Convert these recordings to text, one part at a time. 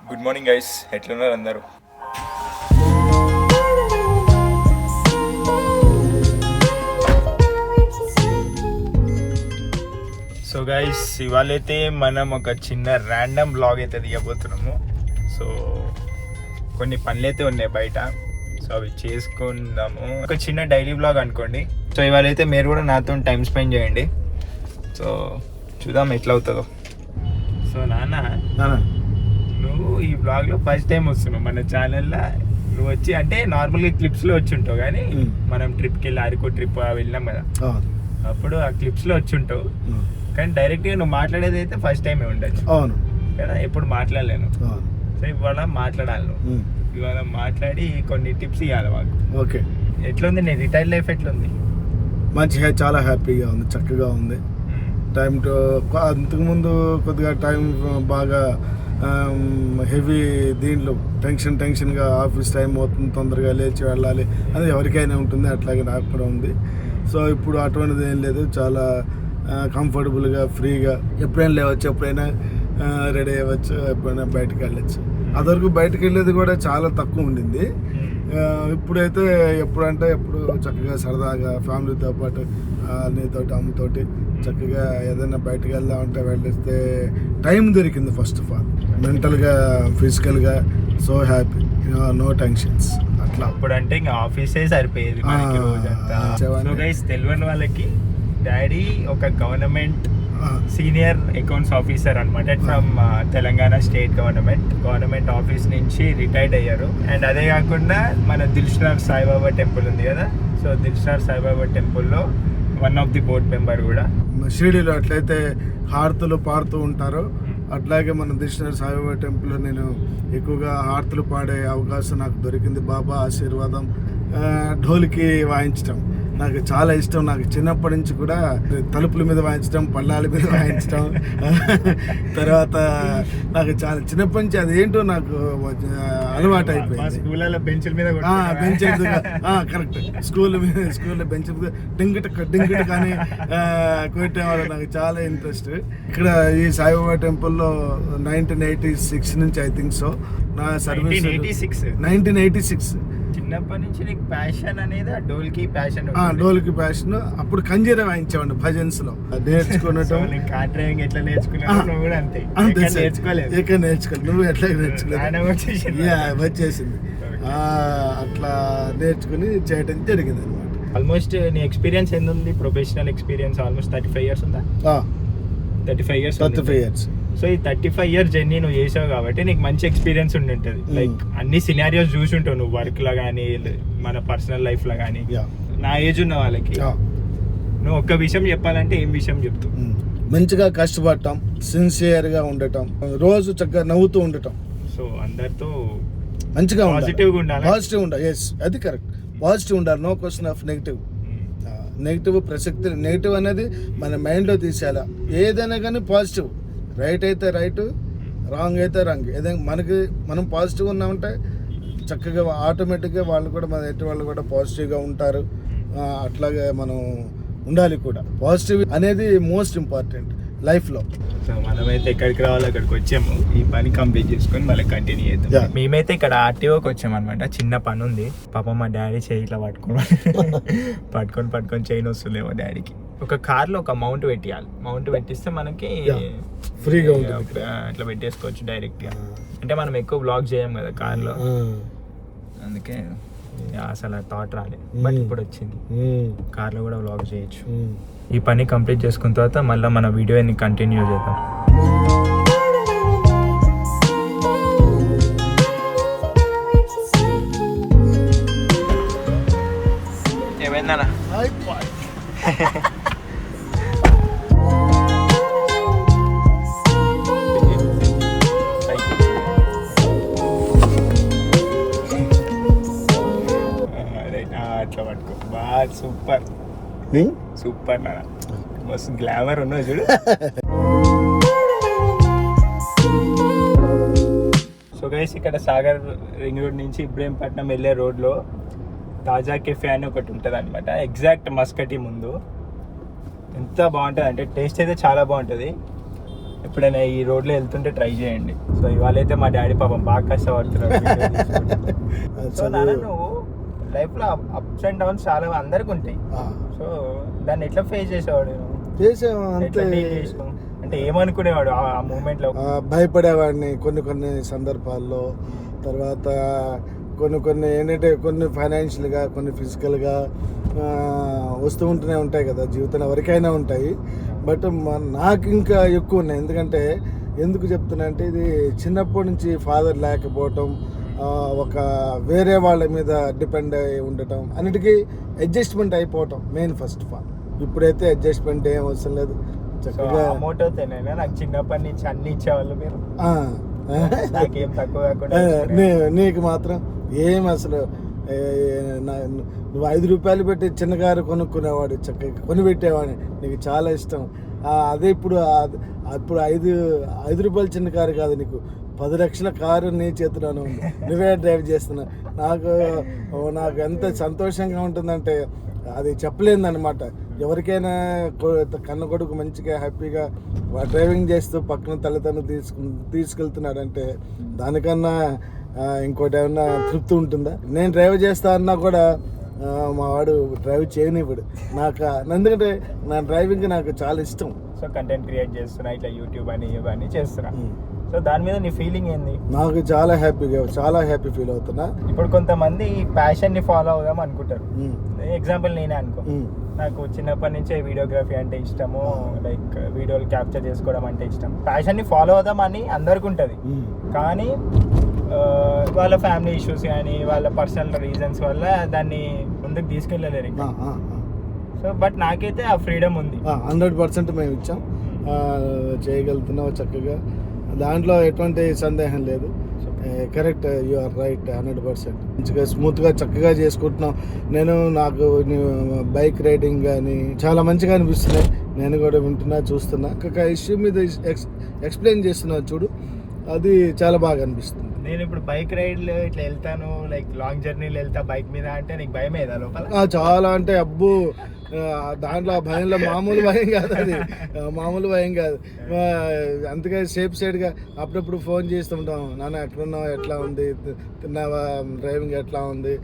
Good morning guys, ఎట్లున్నారు అందరూ? So guys, ఇవాళైతే మనం ఒక చిన్న ర్యాండమ్ బ్లాగ్ అయితే తీయబోతున్నాము. సో కొన్ని పనులైతే ఉన్నాయి బయట, సో అవి చేసుకుందాము. ఒక చిన్న డైలీ బ్లాగ్ అనుకోండి. సో ఇవాళైతే మీరు కూడా నాతో టైం స్పెండ్ చేయండి. సో చూద్దాం ఎట్లా అవుతుందో. సో నాన్న, నువ్వు ఈ బ్లాగ్లో ఫస్ట్ టైం వస్తున్నావు మన ఛానల్లో. నువ్వు వచ్చి అంటే నార్మల్గా క్లిప్స్లో వచ్చి ఉంటావు, కానీ మనం ట్రిప్కి వెళ్ళి అరకు ట్రిప్ వెళ్ళాం కదా, అప్పుడు ఆ క్లిప్స్లో వచ్చి ఉంటావు. కానీ డైరెక్ట్గా నువ్వు మాట్లాడేది అయితే ఫస్ట్ టైమే ఉండొచ్చు. అవును కదా, ఎప్పుడు మాట్లాడలేను. సో ఇవాళ మాట్లాడాలి నువ్వు. ఇవాళ మాట్లాడి కొన్ని టిప్స్ ఇవ్వాలి మాకు. ఓకే, ఎట్లుంది నీ రిటైర్డ్ లైఫ్? ఎట్లుంది? మంచిగా, చాలా హ్యాపీగా ఉంది, చక్కగా ఉంది. టైం టు అంతకుముందు కొద్దిగా టైం బాగా హెవీ, దీంట్లో టెన్షన్గా ఆఫీస్ టైం అవుతుంది, తొందరగా లేచి వెళ్ళాలి అది ఎవరికైనా ఉంటుంది, అట్లాగే నాకు కూడా ఉంది. సో ఇప్పుడు అటువంటిది ఏం లేదు, చాలా కంఫర్టబుల్గా ఫ్రీగా ఎప్పుడైనా లేవచ్చు, ఎప్పుడైనా రెడీ అవ్వచ్చు, ఎప్పుడైనా బయటకు వెళ్ళచ్చు. అదివరకు బయటకు వెళ్ళేది కూడా చాలా తక్కువ ఉండింది. ఇప్పుడైతే ఎప్పుడంటే ఎప్పుడు చక్కగా సరదాగా ఫ్యామిలీతో పాటు నీతోటి అమ్మతోటి చక్కగా ఏదైనా బయటకు వెళ్దామంటే వెళ్ళిస్తే టైం దొరికింది. ఫస్ట్ ఆఫ్ ఆల్ మెంటల్గా, ఫిజికల్గా సో హ్యాపీ, నో టెన్షన్స్. అట్లా అప్పుడంటే ఇంకా ఆఫీసే సరిపోయేది రోజంతా. తెలియని వాళ్ళకి డాడీ ఒక గవర్నమెంట్ సీనియర్ అకౌంట్స్ ఆఫీసర్ అనమాట, from Telangana state government office నుంచి రిటైర్డ్ అయ్యారు. అండ్ అదే కాకుండా మన దిల్షుఖ్నగర్ సాయిబాబా టెంపుల్ ఉంది కదా, సో దిల్షుఖ్నగర్ సాయిబాబా టెంపుల్లో one of the board member కూడా. షిరిడీలో అట్లయితే హారతులు పాడుతూ ఉంటారు, అట్లాగే మన దిల్షుఖ్నగర్ సాయిబాబా టెంపుల్లో నేను ఎక్కువగా హారతులు పాడే అవకాశం నాకు దొరికింది. బాబా ఆశీర్వాదం. ఢోల్కి వాయించడం నాకు చాలా ఇష్టం. నాకు చిన్నప్పటి నుంచి కూడా తలుపుల మీద వాయించడం, పళ్ళాల మీద వాయించడం, తర్వాత నాకు చాలా చిన్నప్పటి నుంచి అదేంటో నాకు అలవాటు అయిపోయింది. బెంచ్ల మీద కరెక్ట్, స్కూల్లో బెంచ్ మీద డింగిట కానీ కొట్టేవాళ్ళు. నాకు చాలా ఇంట్రెస్ట్. ఇక్కడ ఈ సాయిబాబా టెంపుల్లో 1986 నుంచి ఐ థింక్ సో నా సర్వీస్. 1986 చిన్నప్పటి నుంచి నీకు ప్యాషన్ అనేది డోల్కి ప్యాషన్. అప్పుడు కంజీరా వాయించేవాడిని భజన్స్ లో నేర్చుకున్నట్టు. కార్ డ్రైవింగ్ ఎట్లా నేర్చుకున్నావు కూడా అంతే. నేర్చుకోలేదు. నువ్వు ఎట్లా నేర్చుకోలేదు? వచ్చేసింది. అట్లా నేర్చుకుని చేయడం జరిగింది అనమాట. ఆల్మోస్ట్ నీ ఎక్స్పీరియన్స్ ఎంత ఉంది? ప్రొఫెషనల్ ఎక్స్పీరియన్స్ ఆల్మోస్ట్ 35 years ఉందా? 35 years. సో ఈ 35 years జర్నీ నువ్వు చేసావు కాబట్టి నీకు మంచి ఎక్స్పీరియన్స్ ఉండి ఉంటుంది. లైక్ అన్ని సినారియోస్ చూసి ఉంటావు నువ్వు, వర్క్ లో కానీ మన పర్సనల్ లైఫ్ లో కానీ. నా ఏజ్ ఉన్న వాళ్ళకి నువ్వు ఒక్క విషయం చెప్పాలంటే ఏం విషయం చెప్తావు? మంచిగా కష్టపడటం, సిన్సియర్గా ఉండటం, రోజు చక్కగా నవ్వుతూ ఉండటం. సో అందరితో మంచిగా పాజిటివ్గా ఉండాలి. పాజిటివ్ ఉండాలి. ఎస్, అది కరెక్ట్. పాజిటివ్ ఉండాలి. నో క్వశ్చన్ ఆఫ్ నెగిటివ్ ప్రసక్తి. నెగిటివ్ అనేది మన మైండ్లో తీసేయాలి. ఏదైనా కానీ పాజిటివ్. రైట్ అయితే రైట్, రాంగ్ అయితే రాంగ్. ఏదైనా మనం పాజిటివ్గా ఉన్నామంటే చక్కగా ఆటోమేటిక్గా వాళ్ళు కూడా, మన ఎట్టి వాళ్ళు కూడా పాజిటివ్గా ఉంటారు. అట్లాగే మనం ఉండాలి కూడా. పాజిటివ్ అనేది మోస్ట్ ఇంపార్టెంట్ లైఫ్లో. సో మనమైతే ఎక్కడికి రావాలో అక్కడికి వచ్చాము. ఈ పని కంప్లీట్ చేసుకొని మళ్ళీ కంటిన్యూ చేద్దాం. మేమైతే ఇక్కడ ఆర్టీఓకి వచ్చాము అనమాట. చిన్న పని ఉంది. పాప మా డాడీ చేయి ఇట్లా పట్టుకొని చైన్ వస్తుందేమో డాడీకి. ఒక కార్లో ఒక మౌంట్ పెట్టియాలి. మౌంట్ పెట్టిస్తే మనకి ఫ్రీగా ఉంటుంది. ఇట్లా పెట్టేసుకోవచ్చు డైరెక్ట్గా. అంటే మనం ఎక్కువ బ్లాగ్ చేయం కదా కార్లో, అందుకే అసలు థాట్ రాలేదు. బట్ ఇప్పుడు వచ్చింది, కార్లో కూడా బ్లాగ్ చేయొచ్చు. ఈ పని కంప్లీట్ చేసుకున్న తర్వాత మళ్ళీ మన వీడియోని కంటిన్యూ చేద్దాం. ఏమైందన్నా? అట్లా పట్టుకో. బాగా సూపర్ నాన్న, మస్తు గ్లామర్ ఉన్నావు చూడు. సో గైస్, ఇక్కడ సాగర్ రింగ్ రోడ్ నుంచి ఇబ్రహీంపట్నం వెళ్ళే రోడ్లో తాజా కెఫే అని ఒకటి ఉంటుంది అనమాట, ఎగ్జాక్ట్ మస్కటి ముందు. ఎంత బాగుంటుంది అంటే టేస్ట్ అయితే చాలా బాగుంటుంది. ఎప్పుడైనా ఈ రోడ్లో వెళ్తుంటే ట్రై చేయండి. సో ఇవాళ అయితే మా డాడీ పాపం బాగా కష్టపడుతున్నారు. సో నాన్న నువ్వు లైఫ్లో అప్స్ అండ్ డౌన్స్ చాలా అందరికి ఉంటాయి. సో దాన్ని ఎట్లా ఫేస్ చేసేవాడు? అంటే ఏమనుకునేవాడు ఆ మూమెంట్ లో? భయపడేవాడిని కొన్ని సందర్భాల్లో. తర్వాత కొన్ని ఏంటంటే కొన్ని ఫైనాన్షియల్గా, కొన్ని ఫిజికల్గా వస్తూ ఉంటూనే ఉంటాయి కదా, జీవితంలో ఎవరికైనా ఉంటాయి. బట్ నాకు ఇంకా ఎక్కువ ఉన్నాయి. ఎందుకు చెప్తున్నా అంటే ఇది చిన్నప్పటి నుంచి ఫాదర్ లేకపోవటం, ఒక వేరే వాళ్ళ మీద డిపెండ్ అయి ఉండటం, అన్నిటికీ అడ్జస్ట్మెంట్ అయిపోవటం మెయిన్ ఫస్ట్ ఆఫ్ ఆల్. ఇప్పుడైతే అడ్జస్ట్మెంట్ ఏం అవసరం లేదు. చక్కగా అమౌంట్ అవుతాయి. నాకు చిన్నప్పటి నుంచి అన్ని ఇచ్చేవాళ్ళు మీరు. నాకేం తక్కువ కాకుండా. నీకు మాత్రం ఏం అసలు నువ్వు 5 రూపాయలు పెట్టి చిన్న కారు కొనుక్కునేవాడు, చక్కగా కొనిపెట్టేవాడిని. నీకు చాలా ఇష్టం. అదే ఇప్పుడు 5 రూపాయలు చిన్న కారు కాదు, నీకు 10 లక్షల కారు నీ చేతిలోనే ఉంది, నువ్వే డ్రైవ్ చేస్తున్నావు. నాకు ఎంత సంతోషంగా ఉంటుందంటే అది చెప్పలేదన్నమాట. ఎవరికైనా కన్న కొడుకు మంచిగా హ్యాపీగా డ్రైవింగ్ చేస్తూ పక్కన తల్లిదండ్రులు తీసుకెళ్తున్నాడంటే దానికన్నా ఇంకోటి ఏమన్నా తృప్తి ఉంటుందా? నేను డ్రైవ్ చేస్తా అన్నా కూడా మా వాడు డ్రైవ్ చేయనివ్వడు నాకు. ఎందుకంటే నా డ్రైవింగ్ నాకు చాలా ఇష్టం. సో కంటెంట్ క్రియేట్ చేస్తున్నా, ఇట్లా యూట్యూబ్ అని ఇవన్నీ చేస్తున్నా. సో దాని మీద నీ ఫీలింగ్ ఏంది? నాకు చాలా హ్యాపీ ఫీల్ అవుతున్నా. ఇప్పుడు కొంతమంది ప్యాషన్ ని ఫాలో అవుదాం అనుకుంటారు. ఎగ్జాంపుల్ నేనే అనుకో, నాకు చిన్నప్పటి నుంచే వీడియోగ్రఫీ అంటే ఇష్టము, లైక్ వీడియోలు క్యాప్చర్ చేసుకోవడం అంటే ఇష్టం. ప్యాషన్ ని ఫాలో అవుదాం అని అందరికి ఉంటుంది, కానీ వాళ్ళ ఫ్యామిలీ ఇష్యూస్ కానీ వాళ్ళ పర్సనల్ రీజన్స్ వల్ల దాన్ని ముందుకు తీసుకెళ్ళలేరు. సో బట్ నాకైతే ఆ ఫ్రీడమ్ ఉంది. 100% మేము ఇచ్చాం, చేయగలుగుతున్నావు చక్కగా. దాంట్లో ఎటువంటి సందేహం లేదు. Correct, you are right 100%. మంచిగా స్మూత్గా చక్కగా చేసుకుంటున్నాం. నాకు బైక్ రైడింగ్ కానీ చాలా మంచిగా అనిపిస్తున్నాయి. నేను కూడా వింటున్నా, చూస్తున్నా. ఒక ఇష్యూ మీద ఎక్స్ప్లెయిన్ చేస్తున్నా చూడు, అది చాలా బాగా అనిపిస్తుంది. నేను ఇప్పుడు బైక్ రైడ్లు ఇట్లా వెళ్తాను, లైక్ లాంగ్ జర్నీలు వెళ్తా బైక్ మీద, అంటే నీకు భయం ఏదా లోపల? చాలా అంటే అబ్బో, దాంట్లో ఆ భయంలో మామూలు భయం కాదు, అది మామూలు భయం కాదు. అందుకే సేఫ్ సైడ్గా అప్పుడప్పుడు ఫోన్ చేస్తుంటాం, నాన్న ఎక్కడున్నావు, ఎట్లా ఉంది, తిన్నావా, డ్రైవింగ్ ఎట్లా ఉంది,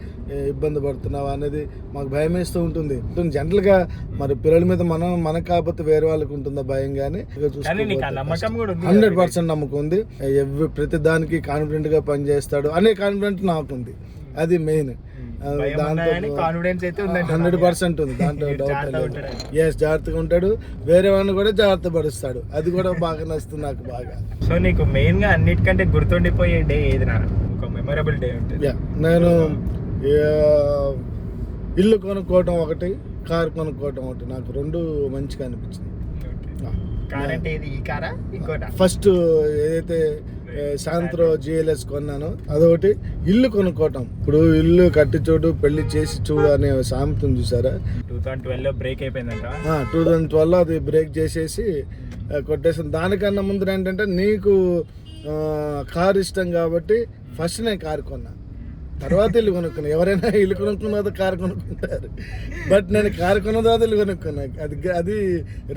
ఇబ్బంది పడుతున్నావా అనేది మాకు భయం వేస్తూ ఉంటుంది. జనరల్గా మరి పిల్లల మీద మనకు కాకపోతే వేరే వాళ్ళకి ఉంటుందా భయం? కానీ 100% నమ్మకం ఉంది. ప్రతి దానికి కాన్ఫిడెంట్ గా పని చేస్తాడు అనే కాన్ఫిడెంట్ నాకుంది. అది మెయిన్. 100% ఉంది, దాంట్లో డౌట్ లేదు. ఎస్, జాగ్రత్తగా ఉంటాడు, వేరే వాడిని కూడా జాగ్రత్త పరుస్తాడు. అది కూడా బాగా నచ్చుతుంది నాకు బాగా. సో నీకు మెయిన్ గా అన్నిటికంటే గుర్తుండిపోయే డే ఏది? ఒక మెమరబుల్ డే ఉంటుంది. నేను ఇల్లు కొనుక్కోవటం ఒకటి, కారు కొనుక్కోవటం ఒకటి, నాకు 2 మంచిగా అనిపించింది. ఫస్ట్ ఏదైతే సాయంత్రం GLS కొన్నాను, అదొకటి. ఇల్లు కొనుక్కోవటం, ఇప్పుడు ఇల్లు కట్టి చూడు, పెళ్లి చేసి చూడు అనే సామెతం చూసారా? 2012 బ్రేక్ అయిపోయిందంట. 2012 అది బ్రేక్ చేసేసి కొట్టేసాను. దానికన్నా ముందు ఏంటంటే నీకు కారు ఇష్టం కాబట్టి ఫస్ట్ నేను కారు కొన్నా, తర్వాత ఇల్లు కొనుక్కున్నా. ఎవరైనా ఇల్లు కొనుక్కున్న తర్వాత కారు కొనుక్కుంటారు, బట్ నేను కారు కొన్న తర్వాత ఇల్లు కొనుక్కున్నా. అది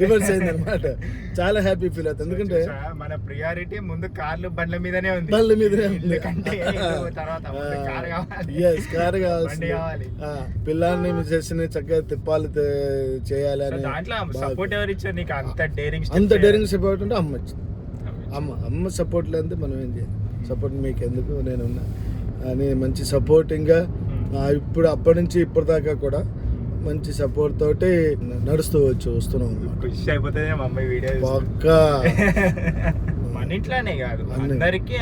రివర్స్ అయింది అనమాట. చాలా హ్యాపీ ఫీల్ అవుతుంది, ఎందుకంటే మన ప్రియారిటీ ముందు కార్లు బండ్ల మీదనే ఉంది. కారు కావాలి, పిల్లల్ని మిసెస్ని చక్కగా తిప్పాలి, చేయాలి అని. అంత డేరింగ్ సపోర్ట్ ఉంటే అమ్మ వచ్చింది. అమ్మ సపోర్ట్ లేదు మనం ఏం చేయాలి? సపోర్ట్ మీకు ఎందుకు, నేనున్నా అని మంచి సపోర్టింగ్గా ఇప్పుడు అప్పటి నుంచి ఇప్పటిదాకా కూడా మంచి సపోర్ట్ తోటి నడుస్తూ వస్తున్నాం అన్నమాట. మన ఇంట్లోనే కాదు, అందరికీ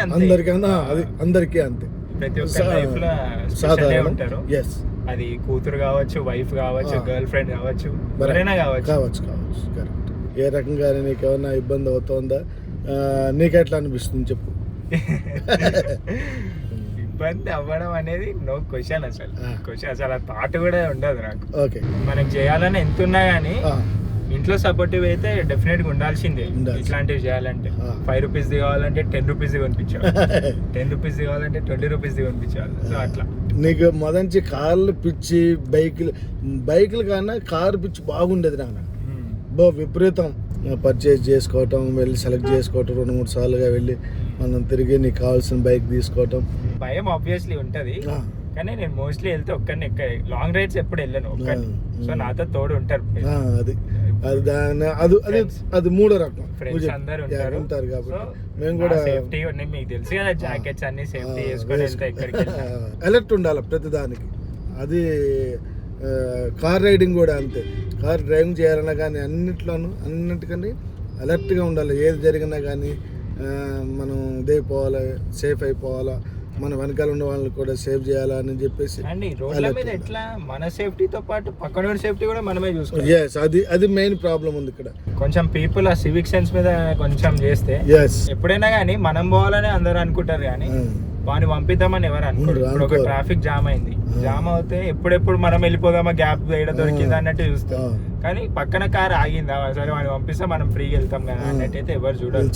అంతే. ప్రతి ఒక్క లైఫ్ లో సాధారణ ఉంటారు. అది కూతురు కావచ్చు, వైఫ్ కావచ్చు, గర్ల్ ఫ్రెండ్ కావచ్చు, ఎవరైనా కావచ్చు. కరెక్ట్. ఏ రకంగా నీకేమన్నా ఇబ్బంది అవుతుందా? నీకు ఎట్లా అనిపిస్తుంది చెప్పు. ఇబ్బంది అవ్వడం అనేది నో క్వశ్చన్. అసలు ఆ థాట్ కూడా ఉండదు నాకు. ఓకే, మనకి చేయాలని ఎంత ఉన్నా కానీ ఇంట్లో సపోర్టివ్ అయితే డెఫినెట్ గా ఉండాల్సిందే. ఇట్లాంటివి చేయాలంటే 5 రూపీస్ కావాలంటే 10 రూపీస్ కొనిపించాలి, 10 రూపీస్ కావాలంటే 20 రూపీస్ కొనిపించాలి. సో అట్లా నీకు మొదటి కార్లు పిచ్చి, బైకులు కన్నా కారు పిచ్చి బాగుండేది నాన్న. విపరీతం పర్చేజ్ చేసుకోవటం, వెళ్ళి సెలెక్ట్ చేసుకోవటం, 2-3 సార్లుగా వెళ్ళి మనం తిరిగి నీకు కావాల్సిన బైక్ తీసుకోవటం. భయం ఆబ్వియస్లీ ఉంటది, కానీ నేను మోస్ట్లీ వెళ్తే ఒక్కరిని లాంగ్ రైడ్స్ ఎప్పుడు వెళ్ళను ఒక్కరిని. సో నాతో తోడు ఉంటారు. అది మూడో రకం, ఫ్రెండ్స్ అందరు ఉంటారు కాబట్టి మేము కూడా సేఫ్టీ మీకు తెలుసు కదా, జాకెట్స్ అన్ని సేఫ్టీ చేసుకొని వెళ్తే ఎక్కడికి అలర్ట్ ఉండాలి ప్రతిదానికి. అది కార్ రైడింగ్ కూడా అంతే. కార్ డ్రైవింగ్ చేయాలన్నా కానీ అన్నిటికన్నా అలర్ట్గా ఉండాలి. ఏది జరిగినా కానీ మనం ఇదైపోవాలి, సేఫ్ అయిపోవాలా, మన వెనకాల ఉన్న వాళ్ళని కూడా సేవ్ చేయాలా అని చెప్పేసి. రోడ్ల మీద ఎట్లా మన సేఫ్టీతో పాటు పక్కన సేఫ్టీ కూడా మనమే చూసుకోవాలి. అది మెయిన్ ప్రాబ్లం ఉంది ఇక్కడ. కొంచెం పీపుల్ ఆ సివిక్ సెన్స్ మీద కొంచెం చేస్తే ఎప్పుడైనా కానీ మనం పోవాలని అందరూ అనుకుంటారు, కానీ వాడిని పంపిద్దామని ఎవరు అనుకోరు. ఇప్పుడు ఒక ట్రాఫిక్ జామ్ అయింది, జామ్ అవుతే ఎప్పుడెప్పుడు మనం వెళ్ళిపోదామా, గ్యాప్ వేయడ దొరికిందా అన్నట్టు చూస్తాం. కానీ పక్కన కార్ ఆగిందా, సరే వాడిని పంపిస్తే మనం ఫ్రీగా వెళ్తాం కదా అన్నట్టు అయితే ఎవరు చూడాలి.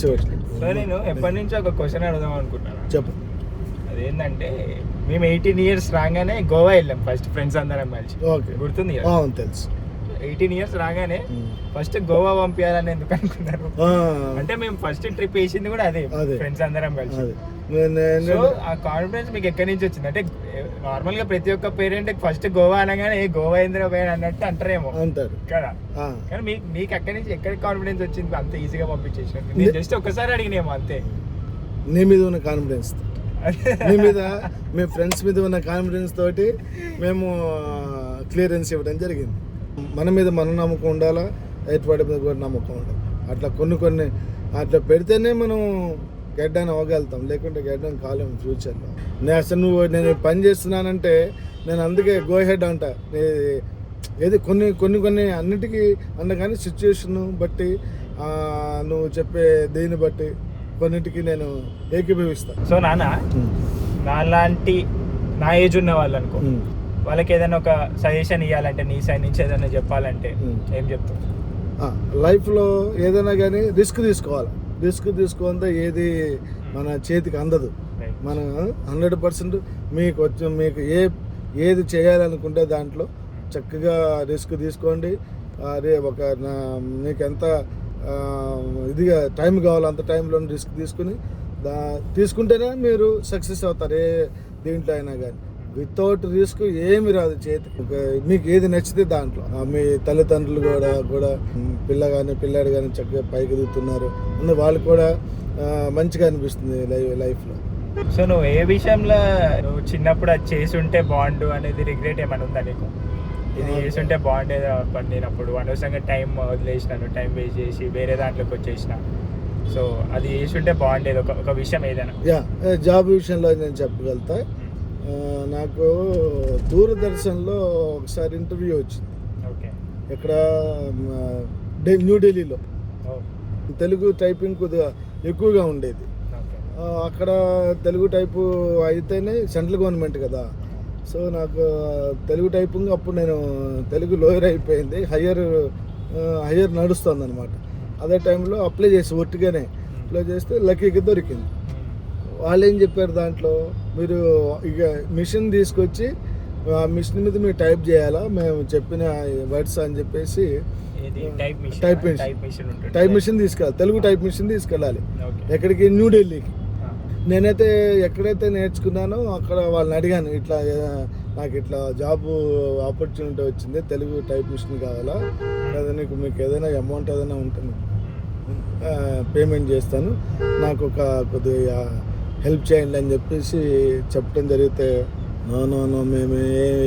సో నేను ఎప్పటి నుంచో ఒక క్వశ్చన్ అడుగుదాం అనుకుంటున్నాను. చెప్పు. అదేంటంటే మేము 18 years రాగానే గోవా వెళ్ళాం ఫస్ట్, ఫ్రెండ్స్ అందరం కలిసి. గుర్తుంది కదా? తెలుసు. 18 years రాగానే ఫస్ట్ గోవా పంపించాలని ఎందుకు అనుకున్నారు? అంటే మేము ఫస్ట్ ట్రిప్ వేసింది కూడా అదే, ఫ్రెండ్స్ అందరం కలిసి. సో ఆ కాన్ఫిడెన్స్ మీకు ఎక్కడి నుంచి వచ్చింది? అంటే నార్మల్ గా ప్రతి ఒక్క పేరెంట్ ఫస్ట్ గోవా అనగానే గోవా ఇంద్ర పోయాడు అన్నట్టు అంటారేమో కదా, కానీ మీకు ఎక్కడి నుంచి ఎక్కడ కాన్ఫిడెన్స్ వచ్చింది అంత ఈజీగా పంపించేసినట్టు? నేను జస్ట్ ఒక్కసారి అడిగినేమో అంతే. నీ మీద ఉన్న కాన్ఫిడెన్స్, మీ మీద, మీ ఫ్రెండ్స్ మీద ఉన్న కాన్ఫిడెన్స్ తోటి మేము క్లియరెన్స్ ఇవ్వడం జరిగింది. మన మీద మన నమ్మకం ఉండాలా, ఎయిర్పోర్ట్ మీద కూడా నమ్మకం ఉండాలి. అట్లా కొన్ని అట్లా పెడితేనే మనం గడ్డాన్ని అవ్వగలుగుతాం, లేకుంటే గడ్డాన్ని కాలేము ఫ్యూచర్లో. నేను పని చేస్తున్నానంటే నేను అందుకే గో హెడ్ అంట. ఏది కొన్ని అన్నిటికీ అన్న కానీ సిచ్యువేషన్ బట్టి, నువ్వు చెప్పే దీన్ని బట్టి కొన్నిటికి నేను ఏకీభవిస్తాను. సో నాలాంటి నా ఏజ్ ఉన్న వాళ్ళు అనుకో, వాళ్ళకి ఏదైనా ఒక సజెషన్ ఇవ్వాలంటే, నీ సైడ్ నుంచి ఏదైనా చెప్పాలంటే ఏం చెప్తావు? లైఫ్లో ఏదైనా కానీ రిస్క్ తీసుకోవాలి. రిస్క్ తీసుకోందే ఏది మన చేతికి అందదు. మనం 100% మీకు ఏది చేయాలనుకుంటే దాంట్లో చక్కగా రిస్క్ తీసుకోండి. మీకు ఎంత ఇదిగా టైం కావాలి అంత టైంలో రిస్క్ తీసుకుంటేనే మీరు సక్సెస్ అవుతారు. దీంట్లో అయినా కానీ వితౌట్ రిస్క్ ఏమి రాదు చేతికి. మీకు ఏది నచ్చితే దాంట్లో మీ తల్లిదండ్రులు కూడా పిల్లాడు కానీ చక్కగా పైకి దిగుతున్నారు, వాళ్ళు కూడా మంచిగా అనిపిస్తుంది లైఫ్లో. సో నువ్వు ఏ విషయంలో నువ్వు చిన్నప్పుడు అది చేసి ఉంటే బాగుండు అనేది రిగ్రెట్ ఏమైనా ఉందా నీకు? ఇది చేసి ఉంటే బాగుండేది పడినప్పుడు, అనవసరంగా టైం వదిలేసినాను, టైం వేస్ట్ చేసి వేరే దాంట్లోకి వచ్చేసిన, సో అది చేసి ఉంటే బాగుండేది ఒక విషయం ఏదైనా? జాబ్ విషయంలో నేను చెప్పగలుగుతా. నాకు దూరదర్శన్లో ఒకసారి ఇంటర్వ్యూ వచ్చింది. ఇక్కడ న్యూఢిల్లీలో తెలుగు టైపింగ్ కొద్దిగా ఎక్కువగా ఉండేది. అక్కడ తెలుగు టైపు అయితేనే సెంట్రల్ గవర్నమెంట్ కదా. సో నాకు తెలుగు టైపింగ్ అప్పుడు నేను తెలుగు లోయర్ అయిపోయింది, హయ్యర్ నడుస్తుంది అనమాట. అదే టైంలో అప్లై చేసి ఒట్టిగానే అప్లై చేస్తే లక్కీగా దొరికింది. వాళ్ళు ఏం చెప్పారు, దాంట్లో మీరు ఇక మిషన్ తీసుకొచ్చి ఆ మిషన్ మీద మీరు టైప్ చేయాలా, మేము చెప్పిన వర్డ్స్ అని చెప్పేసి టైప్ మిషన్ తీసుకెళ్ళాలి, తెలుగు టైప్ మిషన్ తీసుకెళ్ళాలి. ఎక్కడికి? న్యూఢిల్లీకి. నేనైతే ఎక్కడైతే నేర్చుకున్నానో అక్కడ వాళ్ళని అడిగాను, ఇట్లా నాకు ఇట్లా జాబ్ ఆపర్చునిటీ వచ్చింది, తెలుగు టైప్ మిషన్ కావాలా, లేదా మీకు ఏదైనా అమౌంట్ ఏదైనా ఉంటుంది పేమెంట్ చేస్తాను, నాకు కొద్దిగా హెల్ప్ చేయండి అని చెప్పేసి చెప్పడం జరిగితే, నో మేము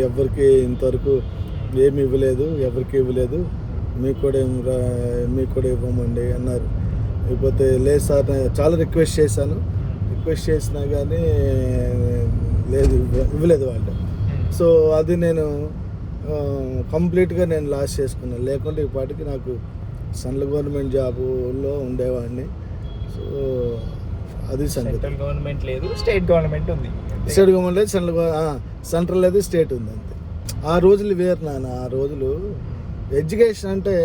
ఎవరికి ఇంతవరకు ఏమి ఇవ్వలేదు, ఎవరికి ఇవ్వలేదు, మీకు కూడా ఇవ్వమండి అన్నారు. లేకపోతే లేదు సార్, చాలా రిక్వెస్ట్ చేసినా కానీ లేదు, ఇవ్వలేదు వాళ్ళు. సో అది నేను కంప్లీట్గా నేను లాస్ చేసుకున్నాను. లేకుంటే ఈ పాటికి నాకు సెంట్రల్ గవర్నమెంట్ జాబులో ఉండేవాడిని. సో అది సెంట్రల్ గవర్నమెంట్ లేదు, స్టేట్ గవర్నమెంట్ ఉంది. స్టేట్ గవర్నమెంట్ లేదు, సెంట్రల్ లేదు, స్టేట్ ఉంది అంతే. ఆ రోజులు వేరు నాన్న. ఆ రోజులు ఎడ్యుకేషన్ అంటే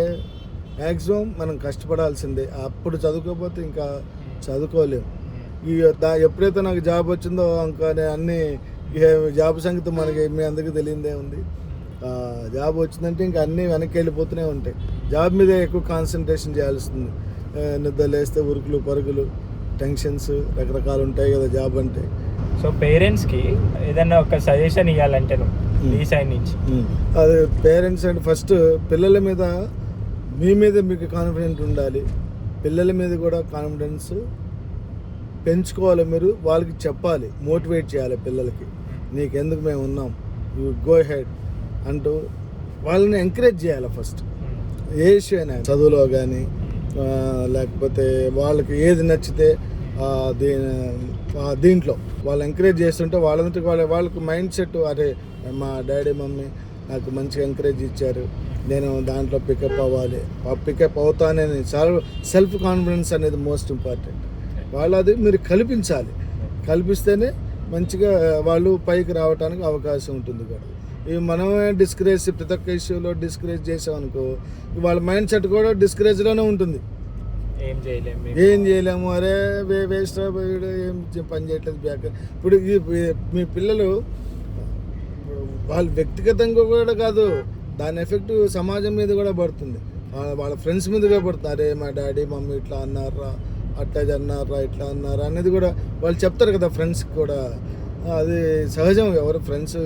మ్యాక్సిమం మనం కష్టపడాల్సిందే. అప్పుడు చదువుకోకపోతే ఇంకా చదువుకోలేము. ఎప్పుడైతే నాకు జాబ్ వచ్చిందో ఇంకా అన్ని జాబ్ సంగతి మనకి మీ అందరికీ తెలియదే ఉంది. జాబ్ వచ్చిందంటే ఇంకా అన్నీ వెనక్కి వెళ్ళిపోతూనే ఉంటాయి. జాబ్ మీద ఎక్కువ కాన్సన్ట్రేషన్ చేయాల్సింది. నిద్ర లేస్తే ఉరుకులు పరుగులు టెన్షన్స్ రకరకాలు ఉంటాయి కదా జాబ్ అంటే. సో పేరెంట్స్కి ఏదైనా ఒక సజెషన్ ఇవ్వాలంటే నువ్వు ఈ సైడ్ నుంచి అది పేరెంట్స్ అంటే ఫస్ట్ పిల్లల మీద మీ మీద మీకు కాన్ఫిడెంట్ ఉండాలి. పిల్లల మీద కూడా కాన్ఫిడెన్స్ పెంచుకోవాలి. మీరు వాళ్ళకి చెప్పాలి, మోటివేట్ చేయాలి పిల్లలకి. నీకెందుకు మేము ఉన్నాం, యూ గో హెడ్ అంటూ వాళ్ళని ఎంకరేజ్ చేయాలి ఫస్ట్. ఏ విషయం అయినా చదువులో కానీ లేకపోతే వాళ్ళకి ఏది నచ్చితే దీంట్లో వాళ్ళు ఎంకరేజ్ చేస్తుంటే వాళ్ళంతటి వాళ్ళకి మైండ్ సెట్, అరే మా డాడీ మమ్మీ నాకు మంచిగా ఎంకరేజ్ ఇచ్చారు, నేను దాంట్లో పికప్ అవ్వాలి, పికప్ అవుతానని సెల్ఫ్ కాన్ఫిడెన్స్ అనేది మోస్ట్ ఇంపార్టెంట్. వాళ్ళు అది మీరు కల్పిస్తేనే మంచిగా వాళ్ళు పైకి రావడానికి అవకాశం ఉంటుంది కూడా. ఇవి మనమే డిస్కరేజ్ ప్రతి ఒక్క ఇష్యూలో డిస్కరేజ్ చేసామనుకో వాళ్ళ మైండ్ సెట్ కూడా డిస్కరేజ్లోనే ఉంటుంది. ఏం చేయలేము, అరే వేస్ట్ ఏం పని చేయట్లేదు బ్యాక్. ఇప్పుడు మీ పిల్లలు వాళ్ళు వ్యక్తిగతంగా కూడా కాదు, దాని ఎఫెక్ట్ సమాజం మీద కూడా పడుతుంది, వాళ్ళ ఫ్రెండ్స్ మీదుగా పడుతుంది. అరే మా డాడీ మమ్మీ ఇట్లా అన్నారా, అట్లా అన్నారా, ఇట్లా అన్నారా అనేది కూడా వాళ్ళు చెప్తారు కదా ఫ్రెండ్స్కి కూడా. అది సహజం, ఎవరు ఫ్రెండ్స్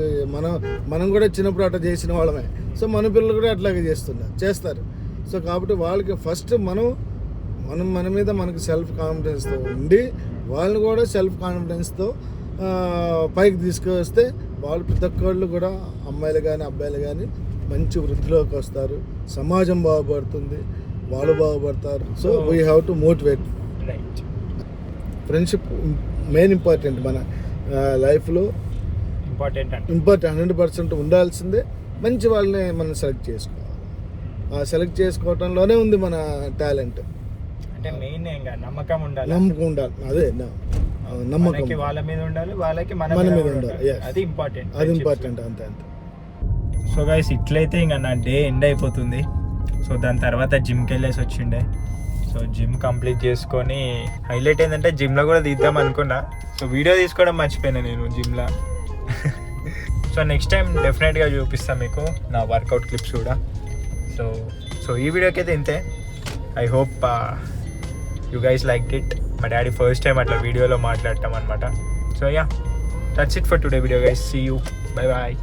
మనం కూడా చిన్నప్పుడు అట్లా చేసిన వాళ్ళమే. సో మన పిల్లలు కూడా అట్లాగే చేస్తారు. సో కాబట్టి వాళ్ళకి ఫస్ట్ మనం మన మీద మనకు సెల్ఫ్ కాన్ఫిడెన్స్తో ఉండి వాళ్ళని కూడా సెల్ఫ్ కాన్ఫిడెన్స్తో పైకి తీసుకొస్తే వాళ్ళు ప్రతి ఒక్కళ్ళు కూడా అమ్మాయిలు కానీ అబ్బాయిలు కానీ మంచి వృద్ధిలోకి వస్తారు, సమాజం బాగుపడుతుంది, వాళ్ళు బాగుపడతారు. So we have to motivate. Friendship main important మన లైఫ్లో, ఇంపార్టెంట్ 100% ఉండాల్సిందే. మంచి వాళ్ళని మనం సెలెక్ట్ చేసుకోవాలి. ఆ సెలెక్ట్ చేసుకోవటంలోనే ఉంది మన టాలెంట్. అంటే మెయిన్ నమ్మకం ఉండాలి. అదే నమ్మకం వాళ్ళ మీద ఉండాలి, వాళ్ళకి మన మీద ఉండాలి. అది ఇంపార్టెంట్ అంతే. సో గైస్ ఇట్లయితే ఇంకా నా డే ఎండ్ అయిపోతుంది. సో దాని తర్వాత జిమ్కి వెళ్ళేసి వచ్చిండే. సో జిమ్ కంప్లీట్ చేసుకొని హైలైట్ ఏంటంటే జిమ్లో కూడా తీద్దాం అనుకున్నా. సో వీడియో తీసుకోవడం మర్చిపోయినా నేను జిమ్లో. సో నెక్స్ట్ టైం డెఫినెట్గా చూపిస్తాను మీకు నా వర్కౌట్ క్లిప్స్ కూడా. సో ఈ వీడియోకి అయితే ఇంతే. I hope you guys liked it. మా డాడీ ఫస్ట్ టైం అట్లా వీడియోలో మాట్లాడటం అనమాట. So yeah, that's it for today video guys. See you, bye bye.